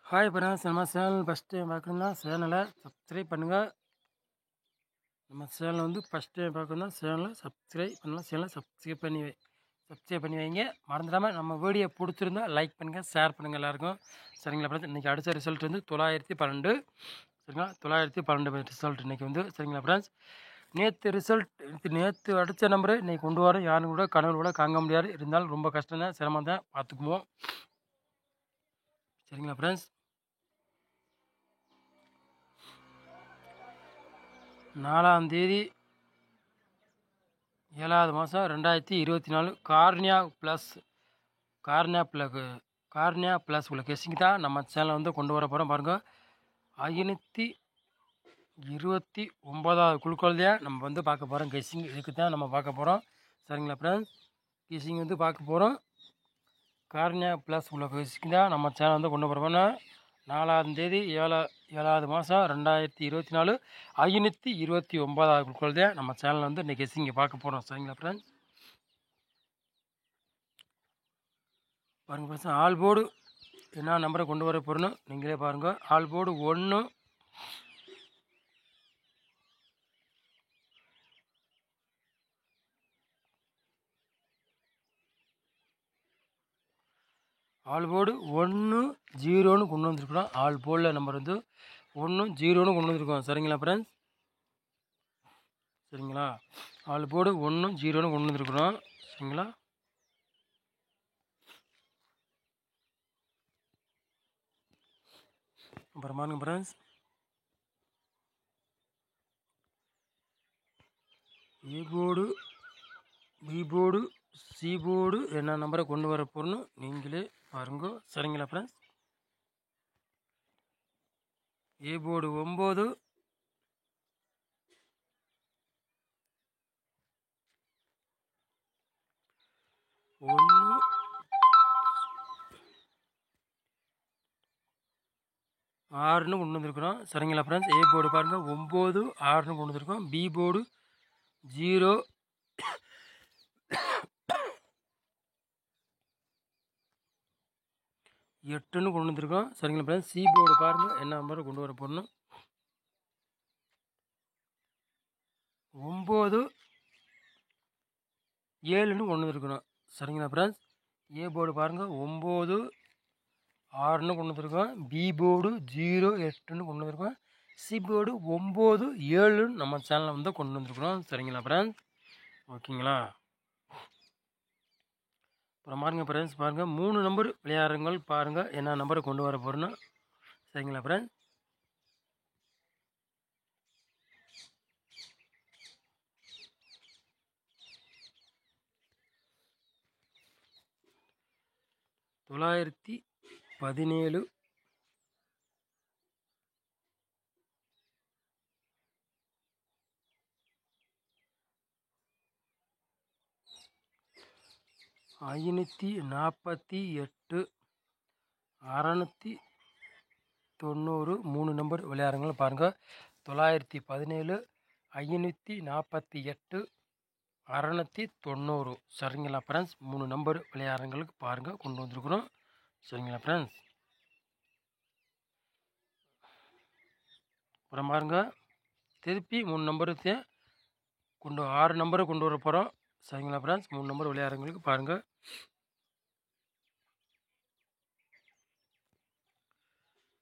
Hi friends, நம்ம channel first time பார்க்கணுன்னா சேனலை சப்ஸ்கிரைப் பண்ணுங்கள். நம்ம சேனல் வந்து ஃபஸ்ட் டைம் பார்க்கணுன்னா சேனலை சப்ஸ்கிரைப் பண்ணலாம். சேனலை சப்ஸ்கிரைப் பண்ணி வைங்க. மறந்துடாமல் நம்ம வீடியோ பிடிச்சிருந்தா லைக் பண்ணுங்கள், ஷேர் பண்ணுங்கள் எல்லாருக்கும். சரிங்களா ஃப்ரெண்ட்ஸ், இன்றைக்கி அடித்த ரிசல்ட் வந்து 912. சரிங்களா, 912 ரிசல்ட் இன்றைக்கி வந்து. சரிங்களா ஃப்ரெண்ட்ஸ், நேற்று அடித்த நம்பரு இன்றைக்கி கொண்டு வரோம். யாரும் கூட கனவு கூட காங்க முடியாது. இருந்தாலும் ரொம்ப கஷ்டம் தான், சிரமம் தான், பார்த்துக்குவோம். சரிங்களா ஃப்ரெண்ட்ஸ், 4ஆம் தேதி 7வது மாதம் 2024 கார்னியா ப்ளஸ் உள்ள கெஸ்ஸிங் தான் நம்ம சேனலை வந்து கொண்டு வர போகிறோம். பாருங்கள், 529வது குழுக்கள் தான் நம்ம வந்து பார்க்க போகிறோம். கெஸ்ஸிங் இதுக்கு தான் நம்ம பார்க்க போகிறோம். சரிங்களா ஃப்ரெண்ட்ஸ், கெஸ்ஸிங் வந்து பார்க்க போகிறோம். கார்னியா ப்ளஸ் உள்ள கெஸ்ஸிங் தான் நம்ம சேனல் வந்து கொண்டு போகிறோம்னா 4ஆம் தேதி 7வது மாதம் 2024 529வது குழுக்கள் தான் நம்ம சேனலில் வந்து இன்றைக்கி கெஸ்ஸிங்கை பார்க்க போகிறோம். சரிங்களா ஃப்ரெண்ட்ஸ், பாருங்கள் ஃப்ரெண்ட்ஸ், ஆல் போர்டு என்ன நம்பரை கொண்டு வர போகிறோன்னு நீங்களே பாருங்கள். ஆல் போர்டு 1, ஆல் போர்டு 1 0ன்னு கொண்டு வந்துருக்குறோம். ஆல் போர்டில் நம்பர் வந்து 1 0ன்னு கொண்டு வந்துருக்கோம். சரிங்களா ஃப்ரெண்ட்ஸ், சரிங்களா, ஆல் போர்டு 1 0ன்னு கொண்டு வந்துருக்குறோம். சரிங்களா, அப்புறம் பாருங்க friends, A board, B board, C board என்ன நம்பரை கொண்டு வர போகிறோன்னு நீங்களே பாருங்க. சரிங்களா ஃப்ரெண்ட்ஸ், ஏ போர்டு 9, ஒன்று 6ன்னு கொண்டு வந்துருக்குறோம். சரிங்களா ஃப்ரெண்ட்ஸ், ஏ போர்டு பாருங்கள் 9 6ன்னு கொண்டு வந்துருக்கோம். பி போர்டு 0 8ன்னு கொண்டு வந்துருக்கோம். சரிங்களா ஃப்ரெண்ட்ஸ், சி போர்டு பாருங்கள் என்ன நம்பரை கொண்டு வர போடணும். 9 7ன்னு கொண்டு வந்துருக்கணும். சரிங்களா ஃப்ரெண்ட்ஸ், ஏ போர்டு பாருங்கள் 9 6ன்னு கொண்டு வந்துருக்கோம். பி போர்டு 0 8ன்னு கொண்டு வந்துருக்கோம். சி போர்டு 9 7ன்னு நம்ம சேனலில் வந்து கொண்டு வந்துருக்குறோம். சரிங்களா ஃப்ரெண்ட்ஸ், ஓகேங்களா. அப்புறம் பாருங்க ஃப்ரெண்ட்ஸ், பாருங்கள் 3 நம்பர் விளையாடுறவங்க பாருங்கள் என்ன நம்பரை கொண்டு வர போகிறோன்னு. சரிங்களா ஃப்ரெண்ட்ஸ், தொள்ளாயிரத்தி 17, 548, 690 3 நம்பர் விளையாடுறவங்க பாருங்கள். 917, 548, 690. சரிங்களா ஃப்ரெண்ட்ஸ், 3 நம்பர் விளையாடுறவங்களுக்கு பாருங்கள் கொண்டு வந்துருக்குறோம். சரிங்களா ஃப்ரெண்ட்ஸ், அப்புறம் பாருங்கள் திருப்பி 3 நம்பருக்கு 6 நம்பரை கொண்டு வர போகிறோம். சரிங்களா ஃப்ரெண்ட்ஸ், 3 நம்பர் விளையாடுறவங்களுக்கு பாருங்கள்.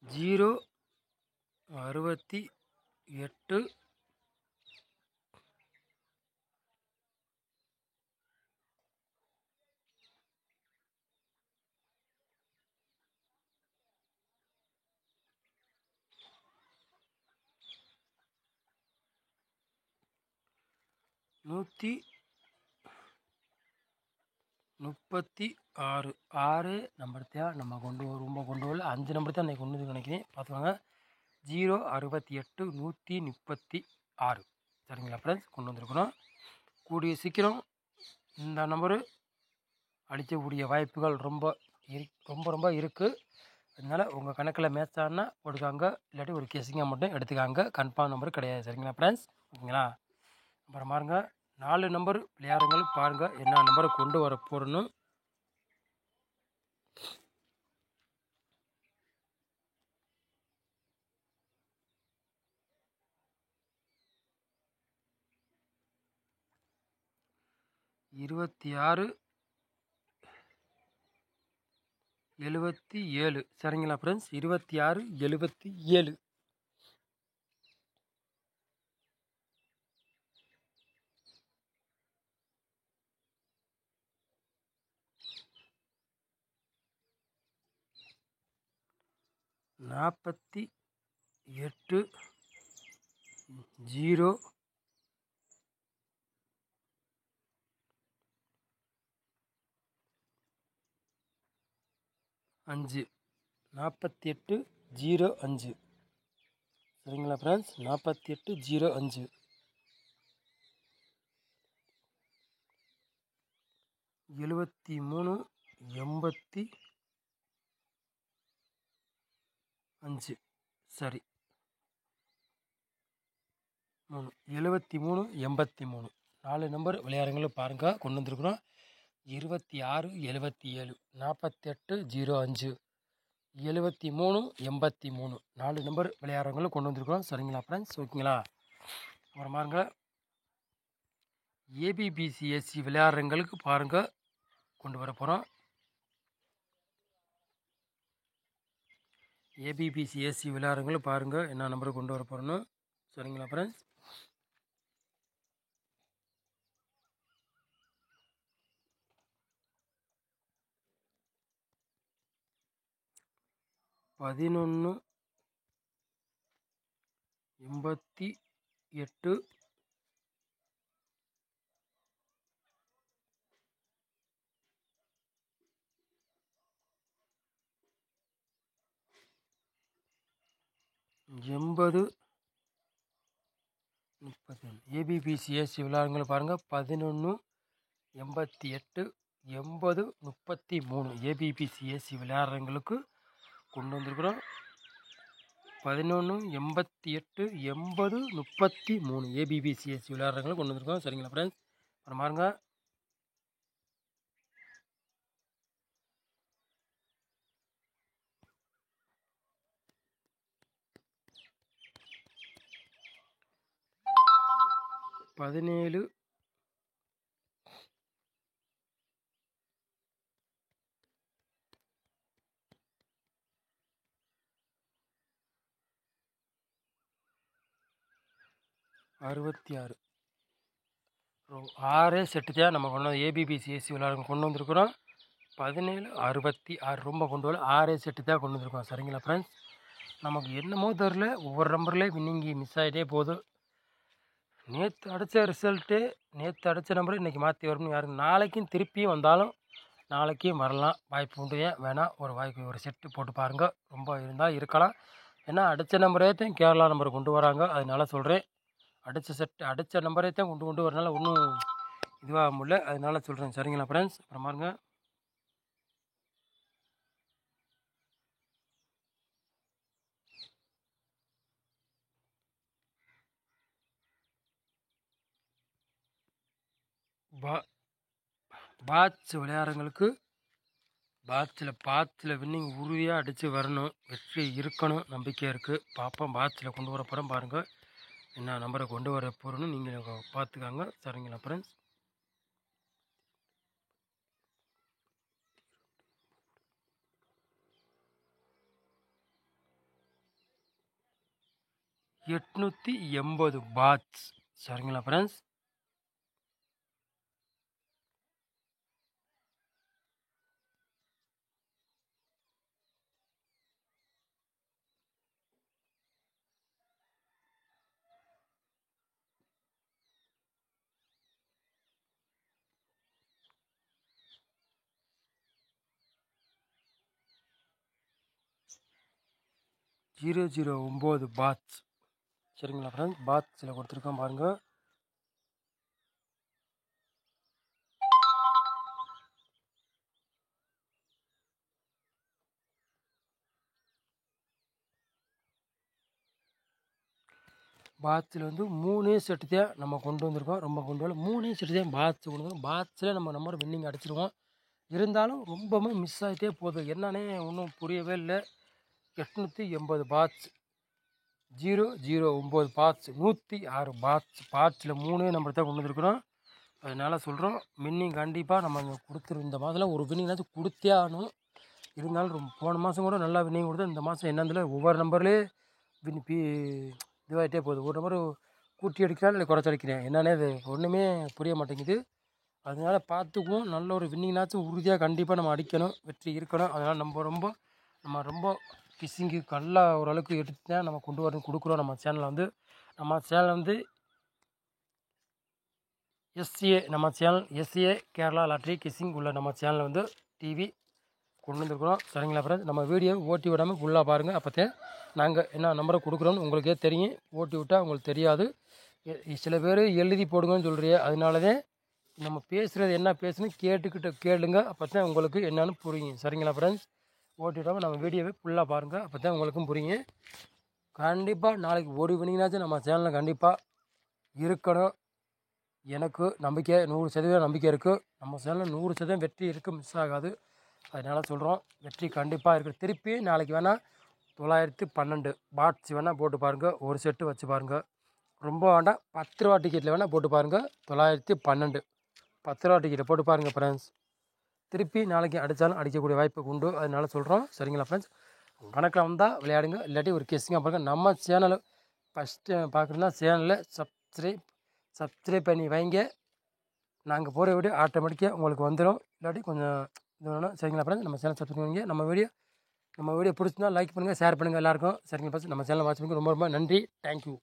0 68 136 6 நம்பர் தான் நம்ம கொண்டு வரல. 5 நம்பர் தான் இன்றைக்கி கொண்டு வந்து நினைக்கிறேன், பார்த்துக்கோங்க. 0 68 136. சரிங்களா ஃப்ரெண்ட்ஸ், கொண்டு வந்துருக்குறோம். கூடிய சீக்கிரம் இந்த நம்பரு அடிக்கக்கூடிய வாய்ப்புகள் ரொம்ப ரொம்ப இருக்குது. அதனால் உங்கள் கணக்கில் மேட்ச் ஆனால் கொடுக்காங்க, இல்லாட்டி ஒரு கெஸ்ஸிங்காக மட்டும் எடுத்துக்காங்க. கன்ஃபார்ம் நம்பர் கிடையாது. சரிங்களா ஃப்ரெண்ட்ஸ், ஓகேங்களா. அப்புறம் பாருங்கள் 4 நம்பர் விளையாடுறவங்களுக்கு பாருங்கள் என்ன நம்பரை கொண்டு வர போகிறோன்னு. 2677 சரிங்களா ஃப்ரெண்ட்ஸ்? 2677. நாற்பத்தி 8 0 5 48 05 சரிங்களா ஃப்ரெண்ட்ஸ்? 48 05 73 85 சரி 73 83 4 நம்பர் விளையாடுங்களும் பாருங்கள் கொண்டு வந்திருக்குறோம். 26 77 48 05 73 83 4 நம்பர் விளையாடுறவங்களும் கொண்டு வந்திருக்கிறோம். சரிங்களா ஃப்ரெண்ட்ஸ்? ஓகேங்களா? அப்புறம் பாருங்க ஏபிபிசிஎஸ்சி விளையாடுறவங்களுக்கு பாருங்கள் கொண்டு வர போகிறோம். ஏபிபிசிஎஸ்சி விளையாடுறவங்களும் பாருங்கள் என்ன நம்பரை கொண்டு வர போகிறோன்னு. சரிங்களா ஃப்ரெண்ட்ஸ்? பதினொன்று 88 80 31 ஏபிபிசிஎஸ்சி விளையாடுங்களை பாருங்கள் 11 88 80 33 ஏபிபிசிஎஸ்சி விளையாடுறவங்களுக்கு கொண்டு வந்திருக்கிறோம். 11 88 80 33 ஏபிபிசிஎஸ்சி விளையாடுறவங்களும் கொண்டு வந்திருக்கோம். சரிங்களா ஃப்ரெண்ட்ஸ்? அப்புறம் பாருங்க 17 66 6 செட்டு தான் நம்ம கொண்டு வந்து ஏபிபிசிஎஸ்சி விளையாடுங்க கொண்டு வந்திருக்கிறோம். 17 66 ரொம்ப கொண்டு வரல 6 செட்டு தான் கொண்டு வந்திருக்கோம். சரிங்களா ஃப்ரெண்ட்ஸ்? நமக்கு என்னமோ தெரில ஒவ்வொரு நம்பர்லேயே வின்னிங்கி மிஸ் ஆகிட்டே போகுது. நேற்று அடித்த நம்பரை இன்றைக்கி மாற்றி வரணும் யாருக்கு நாளைக்கும் திருப்பியும் வந்தாலும் நாளைக்கும் வரலாம் வாய்ப்பு உண்டு. ஏன் வேணால் ஒரு செட்டு போட்டு பாருங்கள். ரொம்ப இருந்தால் இருக்கலாம். ஏன்னா அடித்த நம்பரே தான் கேரளா நம்பரை கொண்டு வராங்க. அதனால சொல்கிறேன் அடித்த நம்பரே தான் கொண்டு வரனால ஒன்றும் இதுவாக முடியல. அதனால சொல்கிறேன். சரிங்களா ஃப்ரெண்ட்ஸ்? அப்புறம் பாருங்க பாட்ச் விளையாடுறவங்களுக்கு பாட்சில் வின்னிங் உறுதியாக அடித்து வரணும். வெற்றி இருக்கணும் நம்பிக்கை இருக்குது. பார்ப்போம் பாட்சில் கொண்டு வர போகிறோம். பாருங்கள் என்ன நம்பரை கொண்டு வர போகிறோன்னு நீங்கள் பார்த்துக்காங்க. சரிங்களா ஃப்ரெண்ட்ஸ்? $880 பாட்ச். சரிங்களா ஃப்ரெண்ட்ஸ்? $009 பாட்ச். சரிங்களா ஃப்ரெண்ட்ஸ்? பாட்சில் கொடுத்துருக்கோம் பாருங்கள். பாட்சில் வந்து 3 செட்டு தான் நம்ம கொண்டு வந்திருக்கோம். ரொம்ப கொண்டு வரல 3 செட்டு தான் பாட்ச் கொண்டு வந்தோம். பாட்சில் நம்ம நம்பர் வின்னிங் அடிச்சிருவோம். இருந்தாலும் ரொம்பவும் மிஸ் ஆகிட்டே போகுது. என்னன்னே ஒன்றும் புரியவே இல்லை. 880 batch 009 batch 106 batch. Fadzil 3 number தான் கொண்டு வந்துருக்குறோம். அதனால் சொல்கிறோம், வின்னிங் கண்டிப்பாக நம்ம இந்த மாதத்தில் ஒரு வின்னிங்னாச்சும் கொடுத்தே ஆகணும். இருந்தாலும் போன மாதம் கூட நல்லா வின்னிங் கொடுத்தா, இந்த மாதம் என்னதில் ஒவ்வொரு நம்பர்லேயே இதுவாகிட்டே போகுது. ஒரு நம்பர் கூட்டி அடிக்கிறேன் இல்லை குறைச்சி அடிக்கிறேன், என்னன்னே இது ஒன்றுமே புரிய மாட்டேங்குது. அதனால் பார்த்துக்குவோம். நல்ல ஒரு வின்னிங்னாச்சும் உறுதியாக கண்டிப்பாக நம்ம அடிக்கணும், வெற்றி இருக்கணும். அதனால் நம்ம ரொம்ப கிஸ்ஸிங்கு நல்லா ஓரளவுக்கு எடுத்து தான் நம்ம கொண்டு வரணும் கொடுக்குறோம். நம்ம சேனல் வந்து எஸ்ஏ கேரளா லாட்ரி கிஸ்ஸிங் உள்ள நம்ம சேனலில் வந்து டிவி கொண்டு வந்துருக்குறோம். சரிங்களா ஃப்ரெண்ட்ஸ்? நம்ம வீடியோ ஓட்டி விடாமல் ஃபுல்லாக பாருங்கள். அப்போத்தே நாங்கள் என்ன நம்பரை கொடுக்குறோன்னு உங்களுக்கே தெரியும். ஓட்டி விட்டால் உங்களுக்கு தெரியாது. சில பேர் எழுதி போடுங்கன்னு சொல்கிறிய, அதனாலதான் நம்ம பேசுகிறது என்ன பேசணும் கேளுங்க. அப்போ தான் உங்களுக்கு என்னென்னு புரியும். சரிங்களா ஃப்ரெண்ட்ஸ்? ஓட்டி விடாமல் நம்ம வீடியோவை ஃபுல்லாக பாருங்கள். அப்போ தான் உங்களுக்கும் புரியும். கண்டிப்பாக நாளைக்கு ஒரு வினிங்கனாச்சும் நம்ம சேனலில் கண்டிப்பாக இருக்கணும். எனக்கு நம்பிக்கை 100% நம்பிக்கை இருக்குது. நம்ம சேனலில் 100% வெற்றி இருக்குது, மிஸ் ஆகாது. அதனால் சொல்கிறோம், வெற்றி கண்டிப்பாக இருக்குது. திருப்பி நாளைக்கு வேணால் 912 பாட்ஸ் வேணால் போட்டு பாருங்கள். ஒரு செட்டு வச்சு பாருங்கள். ரொம்ப வேண்டாம், 10 ரூபா டிக்கெட்டில் வேணால் போட்டு பாருங்கள். 912 10 ரூபா டிக்கெட்டை போட்டு பாருங்கள் ஃப்ரெண்ட்ஸ். திருப்பி நாளைக்கு அடித்தாலும் அடிக்கக்கூடிய வாய்ப்பு உண்டு. அதனால சொல்கிறோம். சரிங்களா ஃப்ரெண்ட்ஸ்? கணக்கில் வந்தால் விளையாடுங்க, இல்லாட்டி ஒரு கெஸ்ஸிங்காக பாருங்கள். நம்ம சேனலை ஃபஸ்ட்டு பார்க்குறதுனா சேனலில் சப்ஸ்கிரைப் பண்ணி வைங்க. நாங்கள் போகிற வீடியோ ஆட்டோமேட்டிக்காக உங்களுக்கு வந்துடும். இல்லாட்டி கொஞ்சம் இது வேணும். சரிங்களா ஃப்ரெண்ட்ஸ்? நம்ம சேனல் சப்ஸ்கிரைப் பண்ணுவீங்க. நம்ம வீடியோ பிடிச்சிருந்தா லைக் பண்ணுங்கள், ஷேர் பண்ணுங்கள் எல்லாருக்கும். சரிங்களா ஃப்ரெண்ட்ஸ்? நம்ம சேனலை வாட்ச் பண்ணி ரொம்ப நன்றி. தேங்க்யூ.